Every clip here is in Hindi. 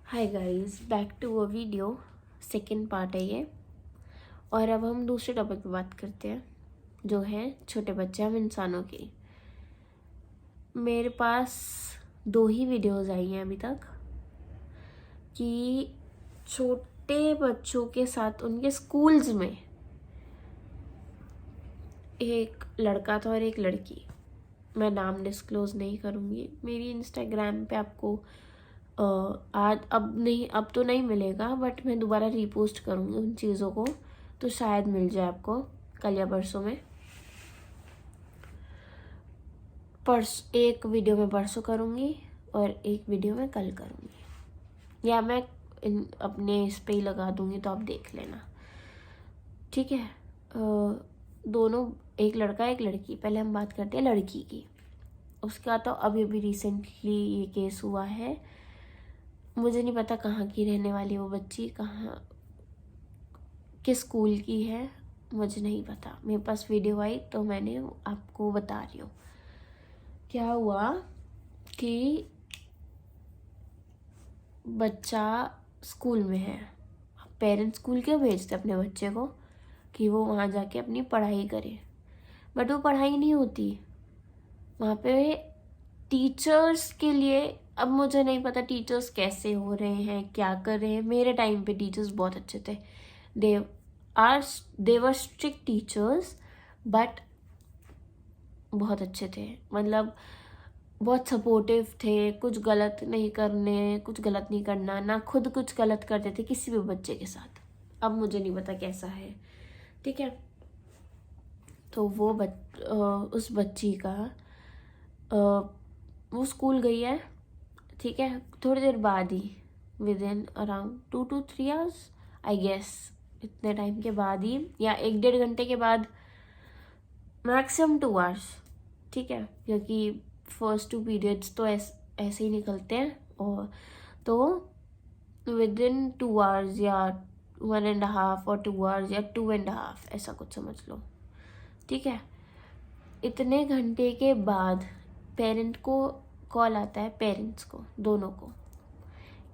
Hi guys, back to a video. Second part है ये। और अब हम दूसरे टॉपिक पे बात करते हैं, जो है छोटे बच्चे हम इंसानों की। मेरे पास 2 ही वीडियोस आई हैं अभी तक कि छोटे बच्चों के साथ उनके स्कूल्स में एक लड़का था और एक लड़की। मैं नाम डिस्क्लोज नहीं करूँगी। मेरी इंस्टाग्राम पे आपको आज अब तो नहीं मिलेगा, बट मैं दोबारा रीपोस्ट करूँगी उन चीज़ों को, तो शायद मिल जाए आपको कल या परसों में। एक वीडियो में परसों करूँगी और एक वीडियो में कल करूँगी, या मैं अपने इस पे ही लगा दूँगी, तो आप देख लेना, ठीक है। दोनों, एक लड़का एक लड़की। पहले हम बात करते हैं लड़की की। उसका तो अभी अभी रिसेंटली ये केस हुआ है। मुझे नहीं पता कहाँ की रहने वाली वो बच्ची, कहाँ किस स्कूल की है, मुझे नहीं पता। मेरे पास वीडियो आई तो मैंने आपको बता रही हूँ। क्या हुआ कि बच्चा स्कूल में है। पेरेंट्स स्कूल क्यों भेजते अपने बच्चे को कि वो वहाँ जाके अपनी पढ़ाई करे, बट वो पढ़ाई नहीं होती वहाँ पे। टीचर्स के लिए, अब मुझे नहीं पता टीचर्स कैसे हो रहे हैं, क्या कर रहे हैं। मेरे टाइम पे टीचर्स बहुत अच्छे थे। दे देवर स्ट्रिक्ट टीचर्स, बट बहुत अच्छे थे। मतलब बहुत सपोर्टिव थे। कुछ गलत नहीं करने, कुछ गलत नहीं करना, ना खुद कुछ गलत करते थे किसी भी बच्चे के साथ। अब मुझे नहीं पता कैसा है, ठीक है। तो वो उस बच्ची का वो स्कूल गई है, ठीक है। थोड़ी देर बाद ही, within around 2 to 3 hours I guess, इतने टाइम के बाद ही, या 1-1.5 घंटे के बाद, मैक्सिमम 2 hours, ठीक है। क्योंकि फर्स्ट 2 periods तो ऐसे ही निकलते हैं, और तो विद इन 2 hours या 1.5 और 2 hours या 2.5, ऐसा कुछ समझ लो, ठीक है। इतने घंटे के बाद पेरेंट को कॉल आता है, पेरेंट्स को, दोनों को,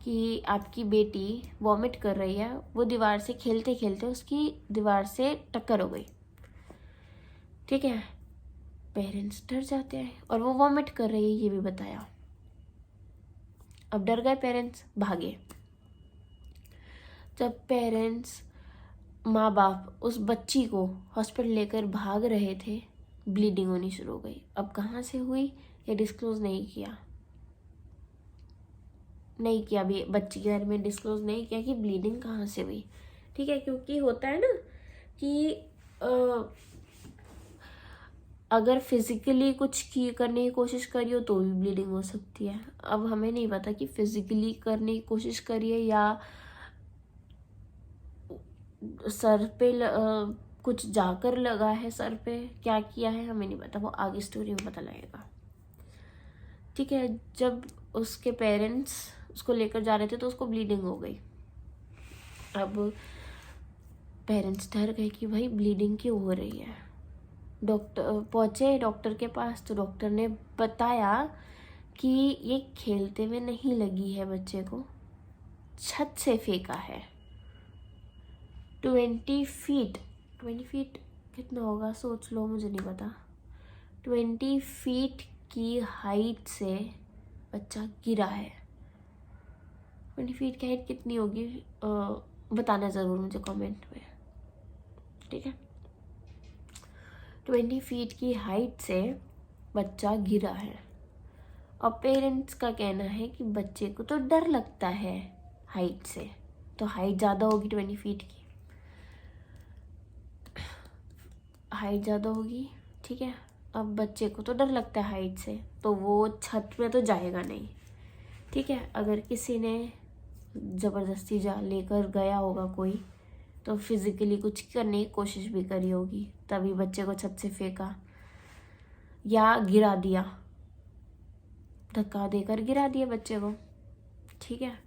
कि आपकी बेटी वॉमिट कर रही है। वो दीवार से खेलते खेलते उसकी दीवार से टक्कर हो गई, ठीक है। पेरेंट्स डर जाते हैं, और वो वॉमिट कर रही है ये भी बताया। अब डर गए पेरेंट्स, भागे। जब पेरेंट्स, माँ बाप उस बच्ची को हॉस्पिटल लेकर भाग रहे थे, ब्लीडिंग होनी शुरू हो गई। अब कहाँ से हुई ये डिस्क्लोज नहीं किया अभी बच्ची के बारे में डिस्क्लोज नहीं किया कि ब्लीडिंग कहाँ से हुई, ठीक है। क्योंकि होता है ना कि अगर फिजिकली कुछ करने की कोशिश करी हो तो भी ब्लीडिंग हो सकती है। अब हमें नहीं पता कि फिजिकली करने की कोशिश करिए या सर पे कुछ जाकर लगा है, सर पे क्या किया है हमें नहीं पता, वो आगे स्टोरी में पता लगेगा, ठीक है। जब उसके पेरेंट्स उसको लेकर जा रहे थे तो उसको ब्लीडिंग हो गई। अब पेरेंट्स डर गए कि भाई ब्लीडिंग क्यों हो रही है। डॉक्टर पहुँचे डॉक्टर के पास, तो डॉक्टर ने बताया कि ये खेलते में नहीं लगी है, बच्चे को छत से फेंका है। 20 फीट, 20 फीट कितना होगा सोच लो, मुझे नहीं पता। 20 फीट की हाइट से बच्चा गिरा है। 20 फीट की हाइट कितनी होगी बताना ज़रूर मुझे कमेंट में, ठीक है। 20 फीट की हाइट से बच्चा गिरा है, और पेरेंट्स का कहना है कि बच्चे को तो डर लगता है हाइट से, तो हाइट ज़्यादा होगी, 20 फीट की हाइट ज़्यादा होगी, ठीक है। अब बच्चे को तो डर लगता है हाइट से, तो वो छत पे तो जाएगा नहीं, ठीक है। अगर किसी ने ज़बरदस्ती जा लेकर गया होगा कोई, तो फिज़िकली कुछ करने की कोशिश भी करी होगी, तभी बच्चे को छत से फेंका या गिरा दिया, धक्का देकर गिरा दिया बच्चे को, ठीक है।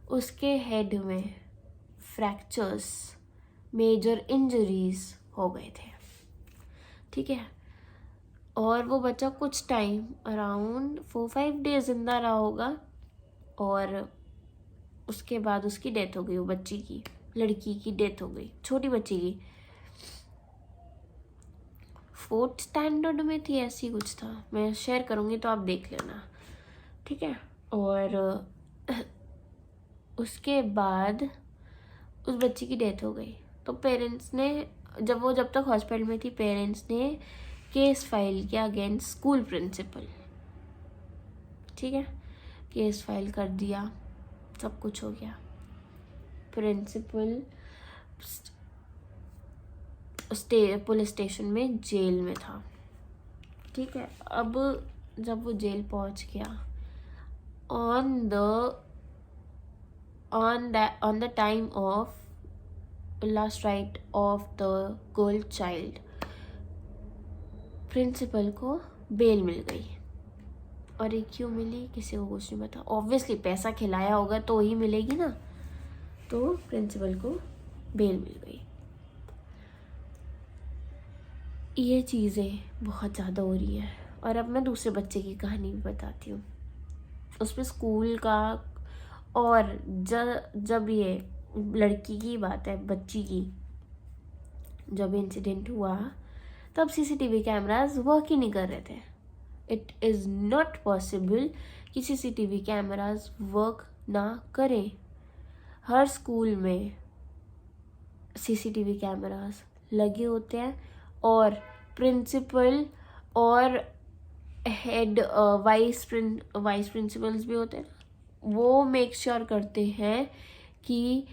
उसके हेड में फ्रैक्चर्स, मेजर इंजरीज हो गए थे, ठीक है। और वो बच्चा कुछ टाइम, अराउंड 4-5 डेज जिंदा रहा होगा, और उसके बाद उसकी डेथ हो गई, वो बच्ची की, लड़की की डेथ हो गई, छोटी बच्ची की। 4th स्टैंडर्ड में थी, ऐसी कुछ था, मैं शेयर करूँगी तो आप देख लेना, ठीक है। और उसके बाद उस बच्ची की डेथ हो गई, तो पेरेंट्स ने, जब तक हॉस्पिटल में थी, पेरेंट्स ने केस फाइल किया अगेंस्ट स्कूल प्रिंसिपल, ठीक है। केस फाइल कर दिया, सब कुछ हो गया। प्रिंसिपल पुलिस स्टेशन में जेल में था, ठीक है। अब जब वो जेल पहुंच गया, on the time of last rite of the girl child, principal को बेल मिल गई। और ये क्यों मिली किसी को कुछ नहीं पता, ऑब्वियसली पैसा खिलाया होगा तो ही मिलेगी ना, तो प्रिंसिपल को बेल मिल गई। ये चीज़ें बहुत ज़्यादा हो रही हैं। और अब मैं दूसरे बच्चे की कहानी भी बताती हूँ, उसमें स्कूल का। और जब ये लड़की की बात है, बच्ची की, जब इंसिडेंट हुआ तब सीसीटीवी कैमरास वर्क ही नहीं कर रहे थे। इट इज़ नॉट पॉसिबल कि सीसीटीवी कैमरास वर्क ना करें। हर स्कूल में सीसीटीवी कैमरास लगे होते हैं, और प्रिंसिपल और हेड वाइस प्रिंसिपल्स भी होते हैं, वो मेक श्योर करते हैं कि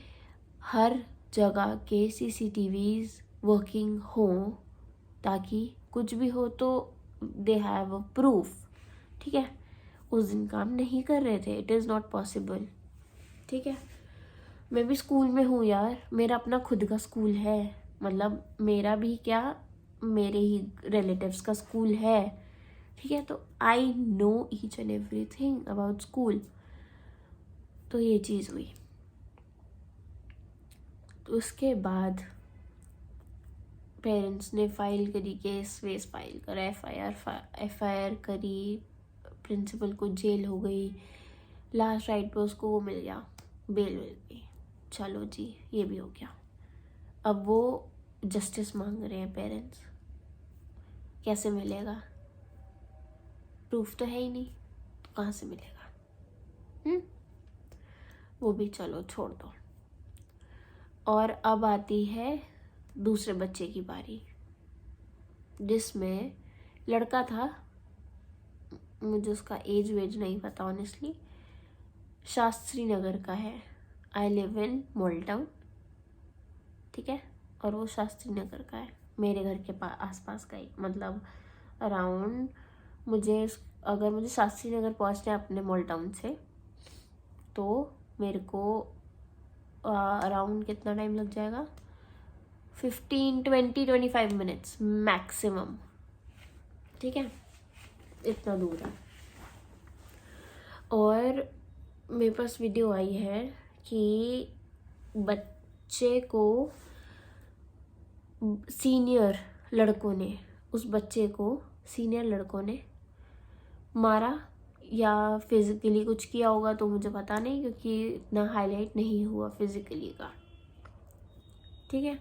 हर जगह के सीसीटीवीज वर्किंग हो, ताकि कुछ भी हो तो दे हैव अ प्रूफ, ठीक है। उस दिन काम नहीं कर रहे थे, इट इज़ नॉट पॉसिबल, ठीक है। मैं भी स्कूल में हूँ यार, मेरा अपना खुद का स्कूल है, मतलब मेरा भी क्या, मेरे ही रिलेटिव्स का स्कूल है, ठीक है। तो I know each and everything about school. तो ये चीज़ हुई। तो उसके बाद पेरेंट्स ने फाइल करी, केस वेस फाइल करा, एफआईआर करी, प्रिंसिपल को जेल हो गई, लास्ट राइट पे उसको वो मिल गया, बेल मिल गई, चलो जी ये भी हो गया। अब वो जस्टिस मांग रहे हैं पेरेंट्स, कैसे मिलेगा, प्रूफ तो है ही नहीं, तो कहाँ से मिलेगा। वो भी चलो छोड़ दो। और अब आती है दूसरे बच्चे की बारी, जिसमें लड़का था, मुझे उसका एज वेज नहीं पता ऑनेस्टली, शास्त्री नगर का है। I live in mall town, ठीक है। और वो शास्त्री नगर का है, मेरे घर के आसपास का ही, मतलब अराउंड अगर मुझे शास्त्री नगर पहुंचना है अपने मॉल टाउन से, तो मेरे को अराउंड कितना टाइम लग जाएगा, 15-20-25 मिनट्स मैक्सिमम, ठीक है, इतना दूर है। और मेरे पास वीडियो आई है कि बच्चे को सीनियर लड़कों ने, उस बच्चे को सीनियर लड़कों ने मारा या फिजिकली कुछ किया होगा, तो मुझे पता नहीं, क्योंकि इतना हाईलाइट नहीं हुआ फिजिकली का, ठीक है।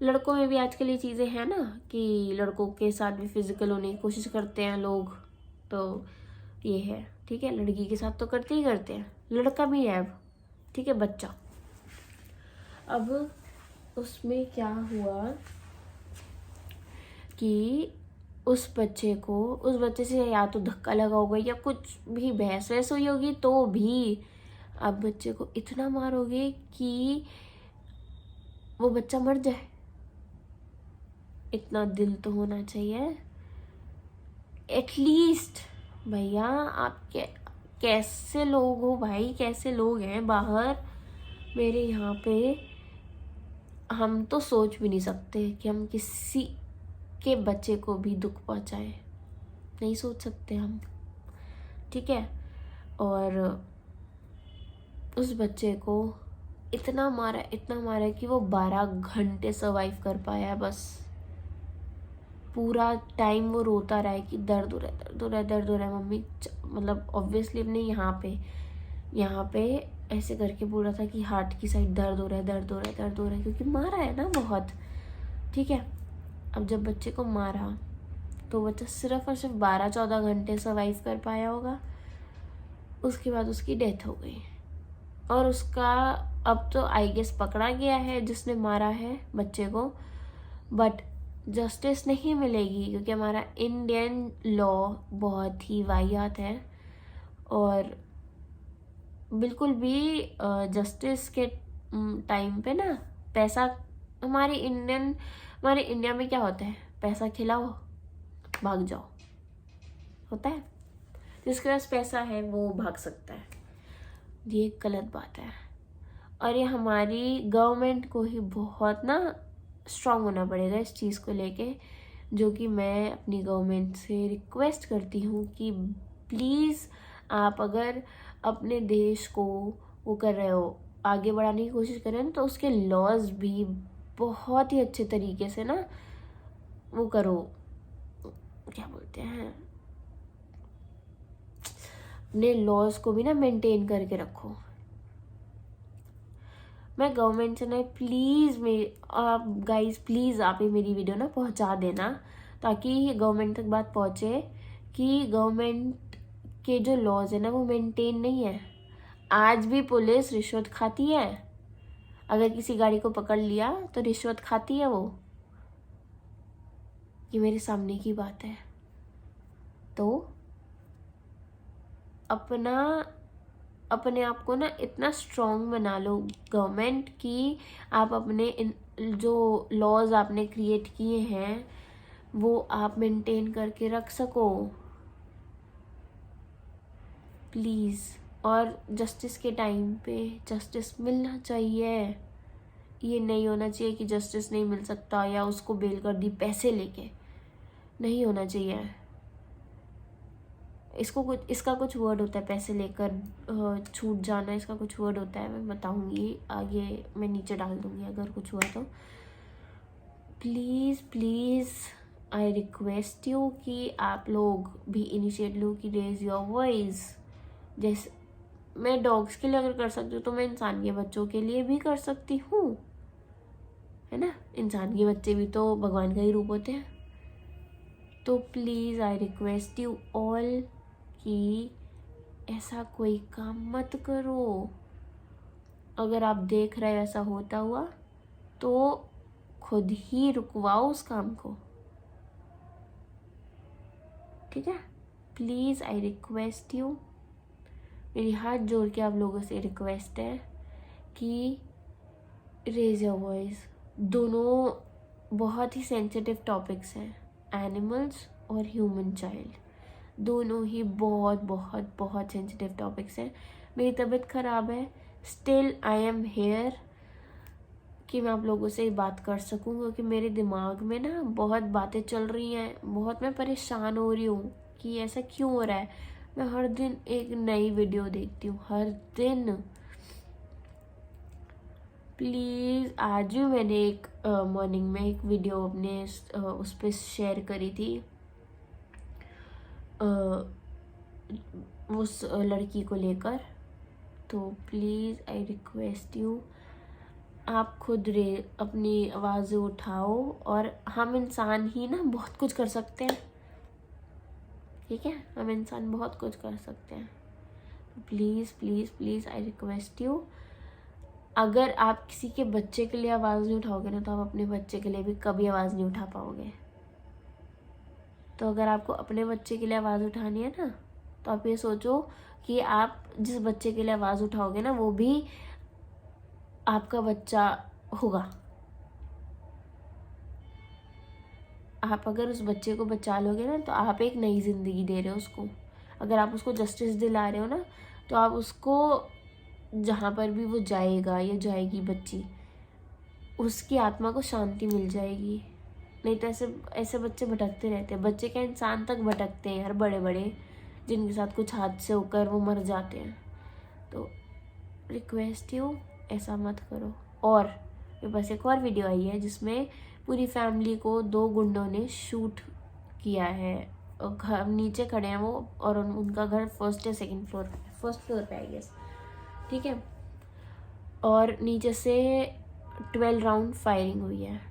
लड़कों में भी आजकल ये चीज़ें हैं ना, कि लड़कों के साथ भी फिजिकल होने की कोशिश करते हैं लोग, तो ये है, ठीक है। लड़की के साथ तो करते ही करते हैं, लड़का भी है अब, ठीक है, बच्चा। अब उसमें क्या हुआ कि उस बच्चे से या तो धक्का लगा होगा या कुछ भी बहस वहस हुई होगी, तो भी अब बच्चे को इतना मारोगे कि वो बच्चा मर जाए। इतना दिल तो होना चाहिए एटलीस्ट। भैया आप कैसे लोग हो भाई, कैसे लोग हैं बाहर मेरे यहाँ पे, हम तो सोच भी नहीं सकते कि हम किसी के बच्चे को भी दुख पहुँचाए, नहीं सोच सकते हम, ठीक है। और उस बच्चे को इतना मारा कि वो 12 घंटे सर्वाइव कर पाया। बस पूरा टाइम वो रोता रहा है कि दर्द हो रहा है मम्मी, मतलब ऑब्वियसली अपने यहाँ पे ऐसे करके बोल रहा था कि हार्ट की साइड दर्द हो रहा है, दर्द हो रहा है, दर्द हो रहा है, क्योंकि मारा है ना बहुत। ठीक है, अब जब बच्चे को मारा तो बच्चा सिर्फ और सिर्फ 12-14 घंटे सर्वाइव कर पाया होगा, उसके बाद उसकी डेथ हो गई। और उसका अब तो आई गेस पकड़ा गया है जिसने मारा है बच्चे को, बट जस्टिस नहीं मिलेगी, क्योंकि हमारा इंडियन लॉ बहुत ही वाहियात है और बिल्कुल भी जस्टिस के टाइम पे ना पैसा, हमारे इंडिया में क्या होता है, पैसा खिलाओ भाग जाओ, होता है। जिसके पास पैसा है वो भाग सकता है, ये गलत बात है। और ये हमारी गवर्नमेंट को ही बहुत ना स्ट्रांग होना पड़ेगा इस चीज़ को लेके, जो कि मैं अपनी गवर्नमेंट से रिक्वेस्ट करती हूँ कि प्लीज़ आप अगर अपने देश को वो कर रहे हो, आगे बढ़ाने की कोशिश कर रहे हो, तो उसके लॉज भी बहुत ही अच्छे तरीके से ना वो करो, क्या बोलते हैं, अपने लॉज को भी ना मेंटेन करके रखो। मैं गवर्नमेंट से ना प्लीज़, आप गाइस प्लीज़ आप ही मेरी वीडियो ना पहुंचा देना, ताकि गवर्नमेंट तक बात पहुंचे कि गवर्नमेंट के जो लॉज है ना वो मेंटेन नहीं है। आज भी पुलिस रिश्वत खाती है, अगर किसी गाड़ी को पकड़ लिया तो रिश्वत खाती है वो, ये मेरे सामने की बात है। तो अपने आप को ना इतना स्ट्रॉन्ग बना लो गवर्नमेंट, कि आप अपने जो लॉज आपने क्रिएट किए हैं वो आप मेंटेन करके रख सको प्लीज़। और जस्टिस के टाइम पे जस्टिस मिलना चाहिए, ये नहीं होना चाहिए कि जस्टिस नहीं मिल सकता या उसको बेल कर दी पैसे लेके, नहीं होना चाहिए। इसका कुछ वर्ड होता है, पैसे लेकर छूट जाना, इसका कुछ वर्ड होता है, मैं बताऊंगी आगे, मैं नीचे डाल दूंगी अगर कुछ हुआ तो। Please please I request you कि आप लोग भी इनिशिएट लो कि रेज योर वॉइस। जैसे मैं डॉग्स के लिए अगर कर सकती हूँ तो मैं इंसान के बच्चों के लिए भी कर सकती हूँ, है ना। इंसान के बच्चे भी तो भगवान का ही रूप होते हैं। तो please I request you all कि ऐसा कोई काम मत करो। अगर आप देख रहे हो ऐसा होता हुआ तो खुद ही रुकवाओ उस काम को, ठीक है। प्लीज़ आई रिक्वेस्ट यू, मेरी हाथ जोड़ के आप लोगों से रिक्वेस्ट है कि रेज योर वॉइस। दोनों बहुत ही सेंसिटिव टॉपिक्स हैं, एनिमल्स और ह्यूमन चाइल्ड, दोनों ही बहुत बहुत बहुत सेंसिटिव टॉपिक्स हैं। मेरी तबीयत ख़राब है, स्टिल आई एम हेयर कि मैं आप लोगों से बात कर सकूँ, क्योंकि मेरे दिमाग में ना बहुत बातें चल रही हैं, बहुत मैं परेशान हो रही हूँ कि ऐसा क्यों हो रहा है। मैं हर दिन एक नई वीडियो देखती हूँ, हर दिन। प्लीज़, आज भी मैंने एक मॉर्निंग में एक वीडियो अपने उस पर शेयर करी थी उस लड़की को लेकर। तो प्लीज़ आई रिक्वेस्ट यू, आप खुद अपनी आवाज़ें उठाओ, और हम इंसान ही ना बहुत कुछ कर सकते हैं, ठीक है। हम इंसान बहुत कुछ कर सकते हैं। तो please please please I request you, अगर आप किसी के बच्चे के लिए आवाज़ नहीं उठाओगे ना, तो आप अपने बच्चे के लिए भी कभी आवाज़ नहीं उठा पाओगे। तो अगर आपको अपने बच्चे के लिए आवाज़ उठानी है ना, तो आप ये सोचो कि आप जिस बच्चे के लिए आवाज़ उठाओगे ना वो भी आपका बच्चा होगा। आप अगर उस बच्चे को बचा लोगे ना, तो आप एक नई ज़िंदगी दे रहे हो उसको। अगर आप उसको जस्टिस दिला रहे हो ना, तो आप उसको जहाँ पर भी वो जाएगा या जाएगी बच्ची, उसकी आत्मा को शांति मिल जाएगी। नहीं तो ऐसे बच्चे भटकते रहते हैं। बच्चे क्या, इंसान तक भटकते हैं यार, बड़े बड़े, जिनके साथ कुछ हादसे होकर वो मर जाते हैं। तो रिक्वेस्ट यू, ऐसा मत करो। और मेरे पास एक और वीडियो आई है जिसमें पूरी फैमिली को 2 गुंडों ने शूट किया है, और घर नीचे खड़े हैं वो, और उनका घर फर्स्ट या सेकंड फ्लोर पे, फर्स्ट फ्लोर पे आई गेस, ठीक है। और नीचे से 12 राउंड फायरिंग हुई है।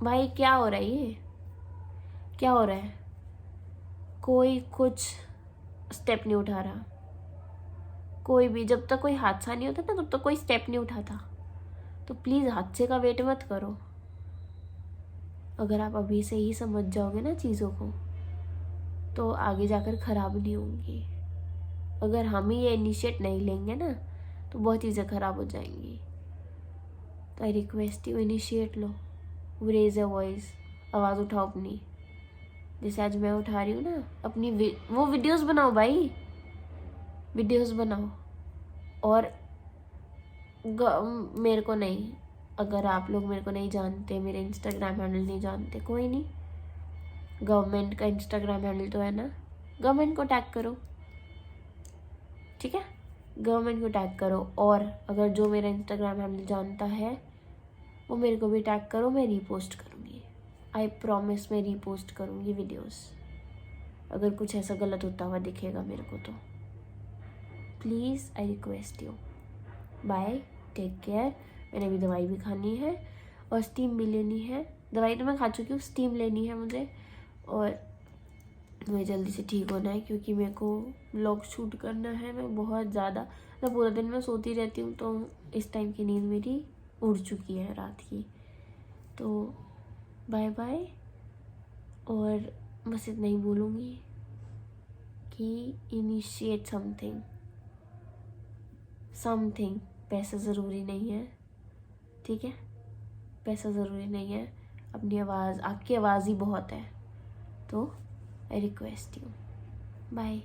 भाई क्या हो रहा है ये, क्या हो रहा है? कोई कुछ स्टेप नहीं उठा रहा, कोई भी। जब तक कोई हादसा नहीं होता ना तब तक कोई स्टेप नहीं उठाता। तो प्लीज़ हादसे का वेट मत करो। अगर आप अभी से ही समझ जाओगे ना चीज़ों को तो आगे जाकर ख़राब नहीं होंगी। अगर हम ही ये इनिशिएट नहीं लेंगे ना तो बहुत चीज़ें ख़राब हो जाएंगी। तो आई रिक्वेस्ट यू, इनिशिएट लो, रेज अ वॉइस, आवाज़ उठाओ अपनी, जैसे आज मैं उठा रही हूँ ना अपनी। वो वीडियोस बनाओ भाई, वीडियोस बनाओ। और मेरे को नहीं, अगर आप लोग मेरे को नहीं जानते, मेरे इंस्टाग्राम हैंडल नहीं जानते, कोई नहीं, गवर्नमेंट का इंस्टाग्राम हैंडल तो है ना, गवर्नमेंट को टैग करो, ठीक है? गवर्नमेंट को टैग करो। और अगर जो मेरा इंस्टाग्राम हैंडल जानता है वो मेरे को भी टैग करो, मैं रीपोस्ट करूँगी। आई प्रॉमिस मैं रीपोस्ट करूँगी वीडियोस, अगर कुछ ऐसा गलत होता हुआ दिखेगा मेरे को तो। Please I request you, bye, take care. मैंने अभी दवाई भी खानी है और स्टीम भी लेनी है। दवाई तो मैं खा चुकी हूँ, स्टीम लेनी है मुझे। और मुझे जल्दी से ठीक होना है क्योंकि मेरे को व्लॉग शूट करना है। मैं बहुत ज़्यादा, मैं पूरा दिन में सोती रहती हूँ तो इस टाइम की नींद मेरी उड़ चुकी है रात की। तो बाय बाय। और बस इतना ही बोलूँगी कि इनिशिएट समथिंग। पैसा ज़रूरी नहीं है, ठीक है? पैसा ज़रूरी नहीं है, अपनी आवाज़, आपकी आवाज़ ही बहुत है। तो आई रिक्वेस्ट यू, बाय।